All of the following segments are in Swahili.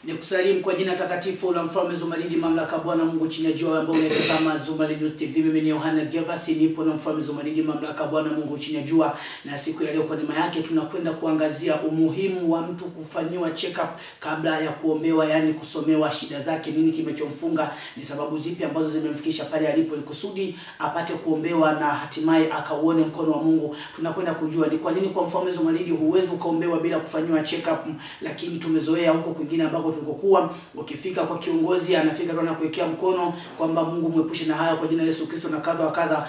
Nikusalimu kwa jina takatifu la Mfalme Zumaridi, mamlaka Bwana Mungu chini ya jua, ambao unatazama Zumaridi News TV. Mimi ni Yohana Gervasi, nipo na Mfalme Zumaridi, mamlaka Bwana Mungu chini ya jua, na siku ya leo kwa neema yake tunakwenda kuangazia umuhimu wa mtu kufanyiwa check up kabla ya kuombewa, yani kusomewa shida zake, nini kimechomfunga, ni sababu zipi ambazo zimemfikisha pale alipo, kusudi apate kuombewa na hatimaye akauone mkono wa Mungu. Tunakwenda kujua ni kwa nini kwa Mfalme Zumaridi huwezi ukaombewa bila kufanyiwa check up, lakini tumezoea huko kwingine ambako tulikokuwa ukifika kwa kiongozi anafika tu anakuwekea mkono kwamba Mungu muepushe na haya kwa jina la Yesu Kristo na kadha wa kadha,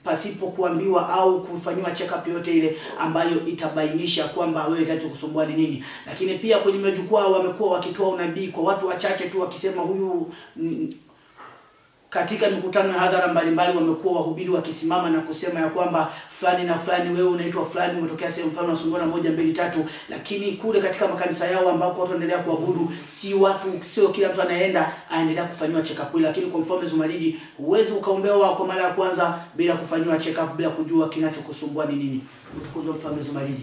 pasipo kuambiwa au kufanywa check up yote ile ambayo itabainisha kwamba wewe kinachokusumbua ni nini. Lakini pia kwenye majukwaa wamekuwa wakitoa unabii kwa watu wachache tu, wakisema huyu katika mikutano ya hadhara mbalimbali wamekuwa wahubiri wakisimama na kusema ya kwamba fulani na fulani, wewe unaitwa fulani, umetokea sehemu fulani, unasumbua 1 2 3. Lakini kule katika makanisa yao ambako watu wanaendelea kuabudu, sio kila mtu anaenda aendelea kufanywa check up. Lakini kwa Mfalme Zumaridi huwezi ukaombewa kwa mara ya kwanza bila kufanywa check up, bila kujua kinachokusumbua ni nini. Mtukuzwe Mfalme Zumaridi.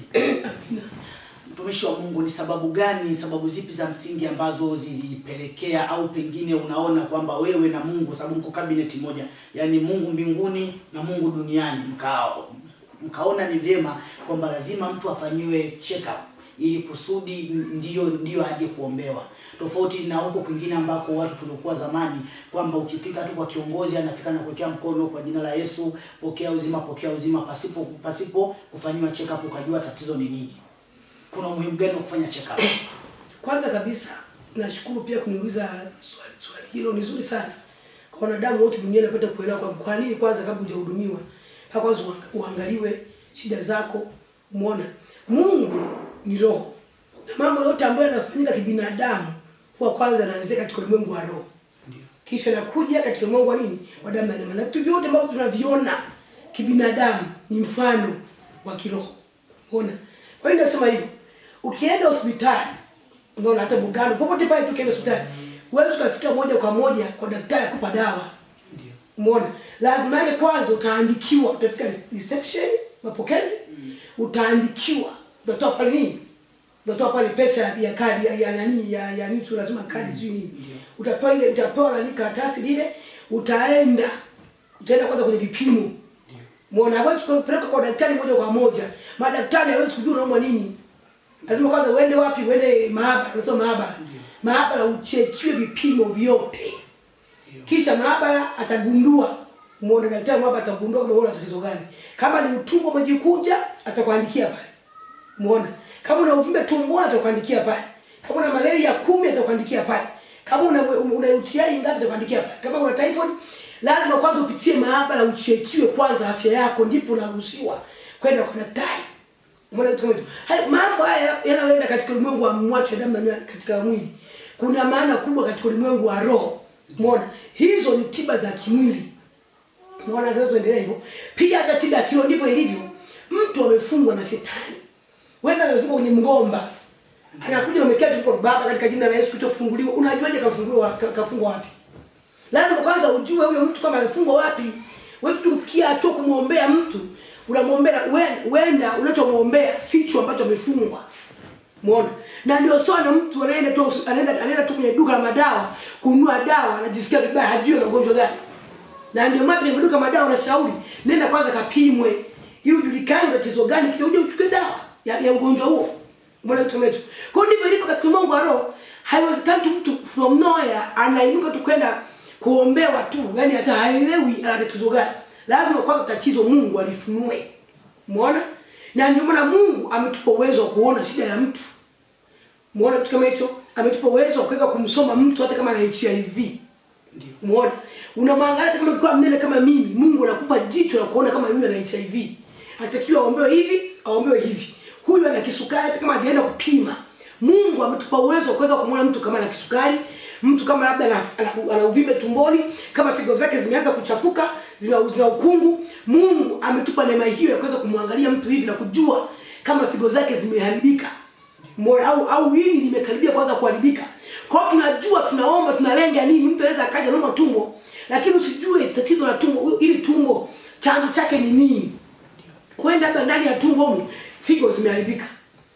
Mtumishi wa Mungu, ni sababu gani, sababu zipi za msingi ambazo zilipelekea au pengine unaona kwamba wewe na Mungu, sababu mko kabineti moja, yani Mungu mbinguni na Mungu duniani, mkaona ni vyema kwamba lazima mtu afanyiwe check up ili kusudi ndio aje kuombewa, tofauti na huko kwingine ambako watu tulikuwa zamani kwamba ukifika tu kwa kiongozi anafika na kuwekea mkono kwa jina la Yesu, pokea uzima, pasipo kufanywa check up ukajua tatizo ni nini. Kuna umuhimu gani wa kufanya check up? Kwanza kabisa nashukuru pia kuniuliza swali hilo, ni nzuri sana. Kwa wanadamu wote duniani napata kuelewa kwa nini kwanza kabla hujahudumiwa kwanza uangaliwe shida zako. Umeona? Mungu ni roho. Na mambo yote ambayo yanafanyika kibinadamu kwa kwanza yanaanzia katika ulimwengu wa roho. Ndio. Kisha nakuja katika ulimwengu wa nini? Wa damu na nyama. Na vitu vyote ambavyo tunaviona kibinadamu ni mfano wa kiroho. Umeona? Kwa hiyo nasema hivyo. Ukienda hospitali, unaona hata Bugando, popote pale tukienda hospitali, wewe ukafika moja kwa moja kwa daktari akupa dawa. Ndio. Umeona? Lazima yake kwanza utaandikiwa, utafika reception, mapokezi, utaandikiwa. Utatoa pale nini? Utatoa pale pesa ya kadi ya nani ya nini, lazima kadi sio nini. Utapewa nani karatasi lile, utaenda kwanza kwenye vipimo. Muona, hawezi kupeleka kwa daktari moja kwa moja. Madaktari hawezi kujua unaumwa nini. Lazima kwanza uende wapi? Uende maabara, unasema maabara. Maabara uchekiwe vipimo vyote. Kisha maabara atagundua. Muona, daktari maabara atagundua kama una tatizo gani. Kama ni utumbo umejikunja, atakuandikia pale. Muona. Kama una uvimbe tumboni atakuandikia pale. Kama una malaria 10 atakuandikia pale. Kama una UTI ngapi atakuandikia pale. Kama una typhoid, lazima kwanza upitie maabara uchekiwe kwanza afya yako, ndipo unaruhusiwa kwenda kwa daktari. Umeona kitu kama hicho? Hayo mambo haya yanayoenda katika ulimwengu wa mwacho damu na katika mwili, kuna maana kubwa katika ulimwengu wa roho. Umeona? Hizo ni tiba za kimwili. Umeona, sasa tuendelee hivyo. Pia hata tiba ya kiroho ndivyo ilivyo. Mtu amefungwa na shetani. Wewe amefungwa kwenye mgomba. Anakuja umekaa tu kwa baba katika jina la Yesu Kristo kufunguliwa. Unajuaje kafungwa wapi? Lazima kwanza ujue huyo mtu kama amefungwa wapi. Wewe kufikia hatua kumuombea mtu, unamwombea wenda unachomwombea sicho ambacho amefungwa. Umeona? Na ndio sana mtu anaenda tu kwenye duka la madawa kununua dawa, anajisikia vibaya, hajui ana ugonjwa gani. Na ndio maana kwenye duka madawa unashauri nenda kwanza kapimwe ili ujulikane tatizo gani, kisha uje uchukue dawa ya ugonjwa huo. Umeona kitu hicho? Kwa ndivyo ilivyo katika Mungu wa roho. Haiwezekani mtu from nowhere anainuka tu kwenda kuombewa tu, yani hata haelewi ana tatizo gani. Lazima kwanza tatizo Mungu alifunue. Umeona? Na ndio maana Mungu ametupa uwezo wa kuona shida ya mtu. Umeona kitu kama hicho? Ametupa uwezo wa kuweza kumsoma mtu hata kama ana HIV. Ndio. Umeona? Unamwangalia kama kwa mnene kama mimi, Mungu anakupa jicho la kuona kama yule ana HIV. Atakiwa aombewe hivi, aombewe hivi. Huyu ana kisukari hata kama hajaenda kupima. Mungu ametupa uwezo wa kuweza kumwona mtu kama ana kisukari, mtu kama labda ana uvimbe tumboni, kama figo zake zimeanza kuchafuka, zina ukungu. Mungu ametupa neema hiyo ya kuweza kumwangalia mtu hivi na kujua kama figo zake zimeharibika. Au hili limekaribia kwanza kuharibika. Kwa hiyo tunajua, tunaomba, tunalenga nini. Mtu anaweza akaja na tumbo, lakini usijue tatizo la tumbo, ili tumbo chanzo chake ni nini. Kwenda ndani ya tumbo figo zimeharibika.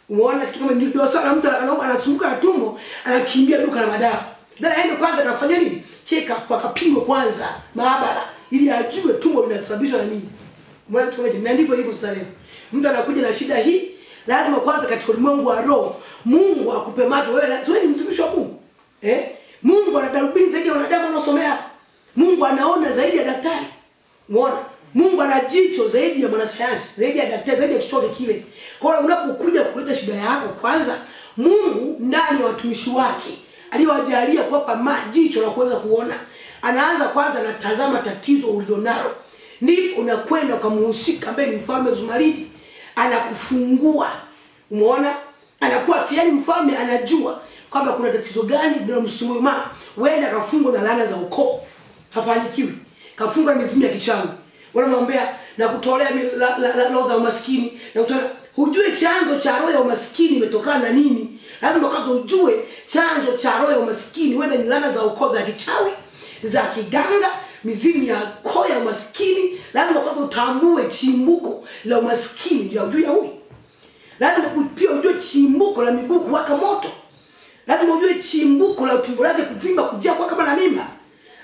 Umeona kitu kama ndio sana, mtu anasumbuka na tumbo, anakimbia duka la madawa. Ndio aende kwanza akafanya nini? Check up, akapimwe kwanza maabara ili ajue tumbo linasababishwa na nini. Umeona kitu kama hicho? Na ndivyo hivyo sasa leo. Mtu anakuja na shida hii, lazima kwanza katika ulimwengu wa roho Mungu akupe macho. Wewe ni mtumishi wa Mungu. Mungu ana darubini zaidi ya wanadamu wanaosomea. Mungu anaona zaidi ya daktari. Umeona? Mungu ana jicho zaidi ya mwanasayansi, zaidi ya daktari, zaidi ya chochote kile. Kwa hiyo unapokuja kuleta shida yako, kwanza Mungu ndani ya watumishi wake aliyowajalia kuwapa jicho la kuweza kuona, anaanza kwanza anatazama tatizo ulilonalo. Ndipo unakwenda ukamhusika ambaye ni mfalme Zumaridi, anakufungua. Umeona? Anakuwa tayari mfalme anajua kwamba kuna tatizo gani bila msumuma. Wewe kafungwa na laana za ukoo, hafanikiwi. Kafungwa na mizimu ya kichawi. Wanamwambia na kutolea roho za umaskini na kutolea. Hujue chanzo cha roho ya umaskini imetokana na nini? Lazima kwanza ujue chanzo cha roho ya umaskini. Wewe ni laana za ukoo za kichawi, za kiganga, mizimu ya koo ya umaskini. Lazima kwanza utambue chimbuko la umaskini ndio ujue huyu. Lazima pia ujue chimbuko la miguu kuwaka moto. Lazima ujue chimbuko la tumbo lake kuvimba kujaa kwa kama na mimba.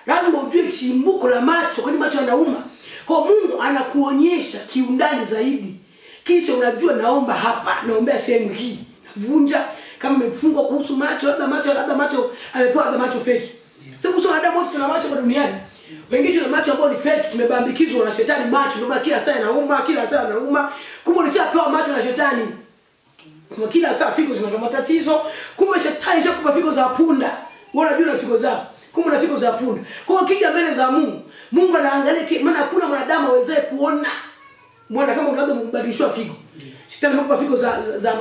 Lazima ujue chimbuko la macho, kwani macho yanauma. Kwa Mungu anakuonyesha kiundani zaidi. Kisha unajua naomba hapa, naombea sehemu hii. Navunja kama umefungwa kuhusu macho, labda macho amepewa labda macho fake. Sababu sio wanadamu wote tuna macho kwa duniani. Wengine tuna macho ambayo ni fake, tumebambikizwa na shetani macho, ndio kila saa yanauma, kila saa yanauma. Kumbe ulishapewa macho na shetani. Kwa kila saa figo zina matatizo, kumbe shetani shakupa figo za punda. Wewe unajua na figo zako. Kumbe na figo za punda. Kwa hiyo kija mbele za Mungu, Mungu anaangalia maana hakuna mwanadamu awezaye kuona. Mwana kama unaweza kumbadilishwa figo. Shetani anakupa figo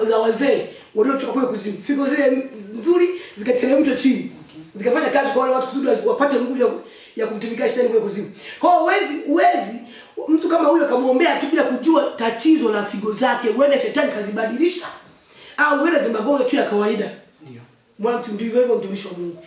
za wazee waliotoka kule kuzimu. Figo zile nzuri zikateremshwa chini. Zikafanya kazi kwa wale watu kusudi wapate nguvu ya kumtumikia shetani kule kuzimu. Kwa hiyo uwezi mtu kama huyo kamuombea tu bila kujua tatizo la figo zake, uende shetani kazibadilisha au uende zimagonga tu ya kawaida. Ndio. Mwana ndivyo hivyo mtumishi wa Mungu.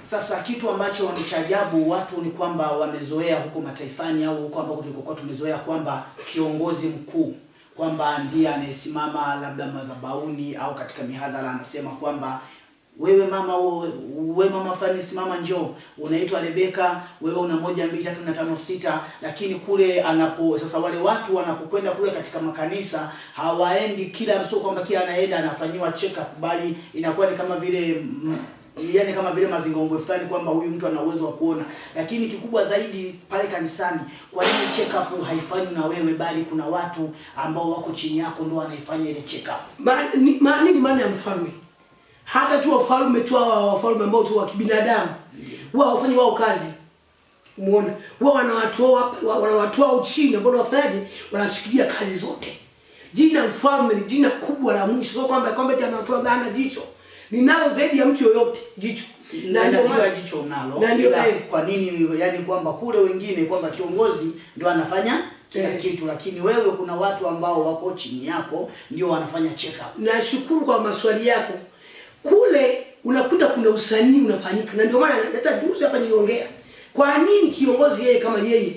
Sasa kitu ambacho ni cha ajabu watu ni kwamba wamezoea huko mataifani au huko ambako tulikokuwa tumezoea kwamba kiongozi mkuu kwamba ndiye anayesimama labda madhabahuni au katika mihadhara anasema kwamba wewe mama fulani simama njoo, unaitwa Rebeka, wewe una 1 2 3 4 5 6, lakini kule sasa wale watu wanapokwenda kule katika makanisa hawaendi sio kwamba kila anaenda anafanyiwa check up, bali inakuwa ni kama vile mazingaombwe fulani kwamba huyu mtu ana uwezo wa kuona. Lakini kikubwa zaidi pale kanisani, kwa nini check up haifanywi na wewe bali kuna watu ambao wako chini yako ndio wanaifanya ile check up? Maana ya mfalme. Hata tu wafalme tu wafalme ambao tu wa kibinadamu. Wao wafanye wao kazi. Umeona? Wao wanawatoa chini ambao wafanyaje? Wanashikilia kazi zote. Jina mfalme ni jina kubwa la mwisho. Sio kwamba eti anatoa dhana jicho. Ninalo zaidi ya mtu yoyote jicho. Na ndio maana jicho unalo. Na ndio kwa nini yani kwamba kule wengine kwamba kiongozi ndio anafanya kila kitu, lakini wewe kuna watu ambao wako chini yako ndio wanafanya check up. Nashukuru kwa maswali yako. Kule unakuta kuna usanii unafanyika. Na ndio maana hata juzi hapa niliongea. Kwa nini kiongozi yeye kama yeye?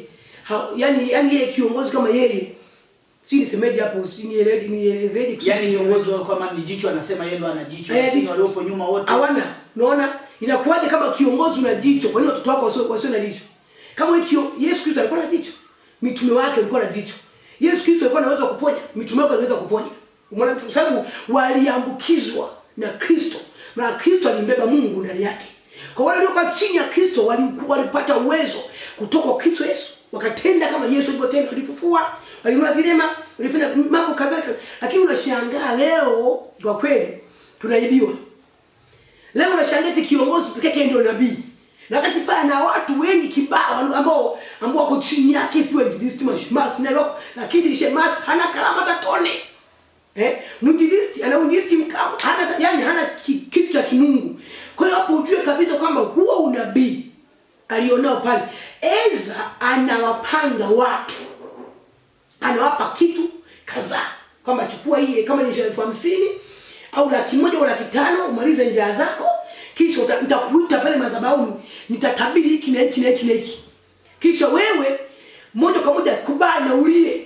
Yani yeye kiongozi kama yeye si nisemeje hapo, si nielezeje kusudi. Yani kiongozi wao kama ni jicho anasema yeye ndo ana jicho, lakini waliopo nyuma wote hawana. Unaona? Inakuwaje kama kiongozi una jicho? Kwa nini watoto wako wasio na jicho? Kama Yesu Kristo alikuwa na jicho, mitume wake walikuwa na jicho. Yesu Kristo alikuwa anaweza kuponya, mitume wake waliweza kuponya. Umeona? Kwa sababu waliambukizwa na Kristo. Na Kristo alimbeba Mungu ndani yake. Kwa wale waliokuwa chini ya Kristo walipata uwezo kutoka kwa Kristo Yesu. Wakatenda kama Yesu alivyotenda, walifufua, walinua vilema, walifanya mambo kadhalika. Lakini unashangaa leo kwa kweli tunaibiwa. Leo unashangaa eti kiongozi pekee yake ndio nabii. Na wakati pale na watu wengi kibao ambao wako chini yake, sio mashmas na loko, lakini shemasi hana karama hata tone. Mwinjilisti anainjilisti mkao, hana kitu cha kimungu. Kwa hiyo hapo ujue kabisa kwamba huo unabii alionao pale. Eza anawapanga watu. Anawapa kitu kadhaa. Kwamba chukua hii kama ni 50,000 au 100,000 au 500,000 umalize njaa zako, kisha nitakuita pale madhabahuni, nitatabiri hiki na hiki na hiki na hiki. Kisha wewe moja kwa moja kubali na ulie.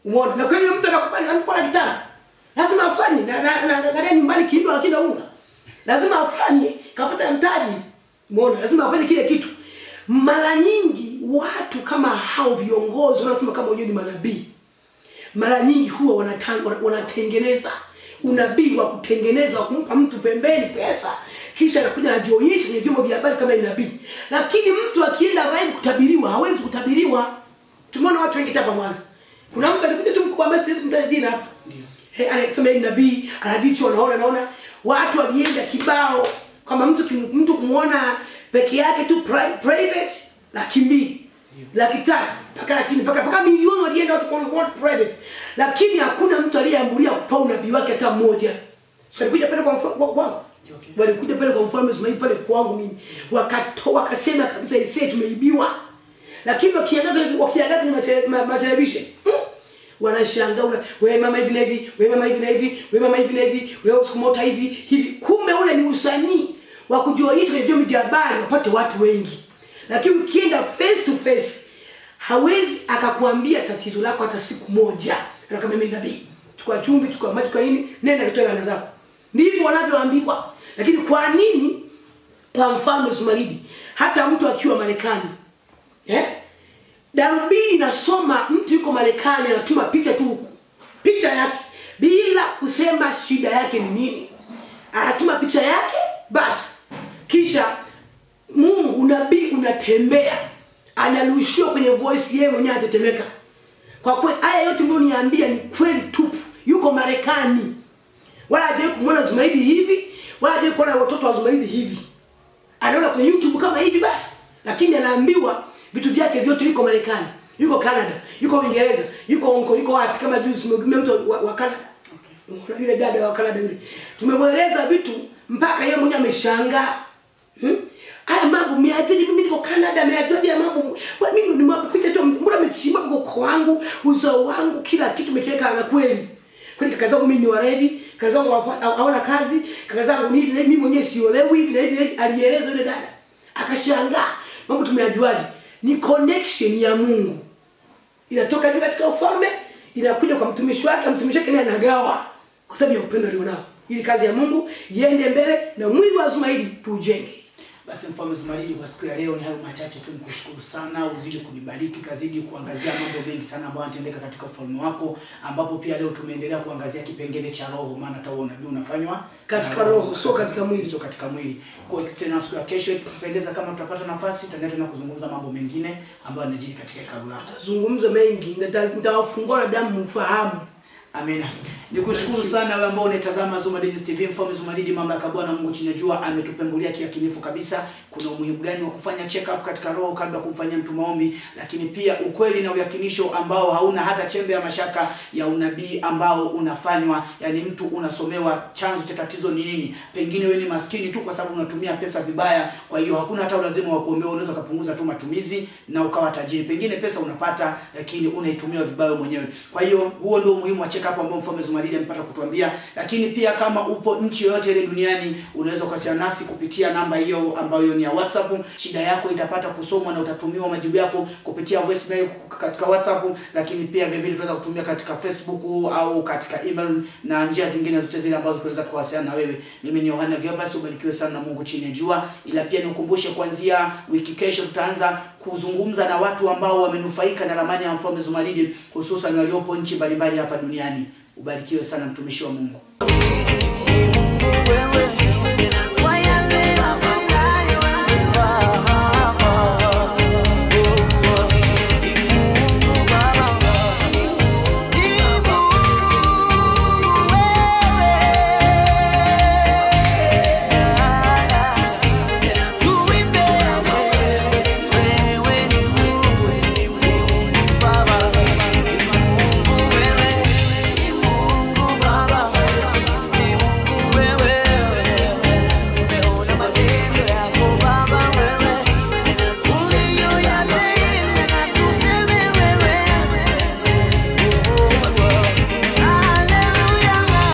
Umeona? Na kweli mtu anakubali anapata 500,000. Lazima afanye na nyumbani kindo lakini unga. Lazima afanye kapata mtaji. Umeona? Lazima afanye kile kitu. Mara nyingi watu kama hao viongozi wanasema kama wenyewe ni manabii. Mara nyingi huwa wanatengeneza unabii wa kutengeneza wa kumpa mtu pembeni pesa, kisha anakuja anajionyesha kwenye vyombo vya habari kama ni nabii. Lakini mtu akienda live kutabiriwa, hawezi kutabiriwa. Tumeona watu wengi hapa Mwanza. Kuna mtu alikuja tu mkubwa ambaye siwezi kumtaja jina hapa. Ndio. Anasema ni nabii, anajicho naona watu walienda kibao kama mtu kumuona peke yake tu private 200,000, 300,000 mpaka milioni walienda watu kwa private. Lakini hakuna mtu aliyeambulia kwa unabii wake hata mmoja. So alikuja pale kwa walikuja pale kwa mfalme Ismail pale kwangu mimi. Wakasema kabisa ile tumeibiwa. Lakini wakiangalia kwenye television, wanashangaa wewe mama hivi na hivi, wewe mama hivi na hivi, wewe mama hivi na hivi, wewe sikumota hivi. Kumbe ule ni usanii wa kujionyesha kwenye vyombo vya habari wapate watu wengi. Lakini ukienda face to face, hawezi akakuambia tatizo lako hata siku moja. Anakuambia mimi nabii, chukua chumvi, chukua maji, kwa nini? Nenda katoa laana zako. Ndivyo wanavyoambiwa. Lakini kwa nini kwa mfalme Zumaridi hata mtu akiwa Marekani, darubini inasoma mtu yuko Marekani anatuma picha tu huku. Picha yake bila kusema shida yake ni nini. Anatuma picha yake basi. Kisha Mungu unabii unatembea. Analushia kwenye voice yeye mwenyewe atetemeka. Kwa kweli haya yote mbona niambia ni kweli tupu. Yuko Marekani. Wala hajawahi kumwona Zumaridi hivi, wala hajawahi kuona watoto wa Zumaridi hivi. Anaona kwenye YouTube kama hivi basi. Lakini anaambiwa vitu vyake vyote yuko Marekani, yuko Canada, yuko Uingereza, yuko Hong Kong, yuko wapi kama juzi tumehudumia mtu wa Canada. Okay. Yule dada wa Canada yule. Tumemweleza vitu mpaka yeye mwenyewe ameshangaa. Haya mambo mimi niko Canada, ameajoje ya mambo. Mimi nimepita tu mbona amechimba kwa wangu, uzao wangu, kila kitu mekiweka na kweli. Kwani kaka zangu mimi ni waredi, kaka zangu hawana kazi, kaka zangu mimi mwenyewe siolewi hivi na hivi, alieleza yule dada. Akashangaa. Mambo tumeajuaje? Ni connection ya Mungu. Inatoka juu katika ufalme, inakuja kwa mtumishi wake, mtumishi wake naye anagawa kwa sababu ya upendo alionao. Ili kazi ya Mungu iende mbele na mwili wa Zumaridi tuujenge. Basi mfalme Zumaridi, kwa siku ya leo ni hayo machache tu. Nikushukuru sana, uzidi kunibariki, kazidi kuangazia mambo mengi sana ambayo yanatendeka katika ufalme wako, ambapo pia leo tumeendelea kuangazia kipengele cha roho, maana hata unabii unafanywa katika roho, sio katika mwili, sio katika mwili. Kwa hiyo tena siku ya kesho ikipendeza, kama tutapata nafasi, tutaendelea tena kuzungumza mambo mengine ambayo yanajiri katika hekalu lako. Tutazungumza mengi, nitawafungua damu mfahamu. Amina. Nikushukuru sana wewe ambao unatazama Zumaridi TV. Mfalme Zumaridi, mamlaka Bwana Mungu chini ya jua, ametupembulia kiakinifu kabisa kuna umuhimu gani wa kufanya check up katika roho kabla kumfanyia mtu maombi, lakini pia ukweli na uyakinisho ambao hauna hata chembe ya mashaka ya unabii ambao unafanywa. Yani mtu unasomewa chanzo cha tatizo ni nini. Pengine wewe ni maskini tu kwa sababu unatumia pesa vibaya, kwa hiyo hakuna hata lazima wa kuombewa, unaweza kupunguza tu matumizi na ukawa tajiri. Pengine pesa unapata lakini unaitumia vibaya mwenyewe. Kwa hiyo huo ndio umuhimu wa check up ambao Mfalme Zumaridi amepata kutuambia. Lakini pia kama upo nchi yoyote ile duniani, unaweza kuwasiliana nasi kupitia namba hiyo ambayo ni ya WhatsApp. Shida yako itapata kusomwa na utatumiwa majibu yako kupitia voicemail katika WhatsApp, lakini pia vile vile tunaweza kutumia katika Facebook au katika email na njia zingine zote zile ambazo tunaweza kuwasiliana na wewe. Mimi ni Yohana Gervas, ubarikiwe sana na Mungu chini ya jua. Ila pia nikukumbushe, kuanzia wiki kesho tutaanza kuzungumza na watu ambao wamenufaika na ramani ya Mfalme Zumaridi, hususan waliopo nchi mbalimbali hapa duniani. Ubarikiwe sana mtumishi wa Mungu.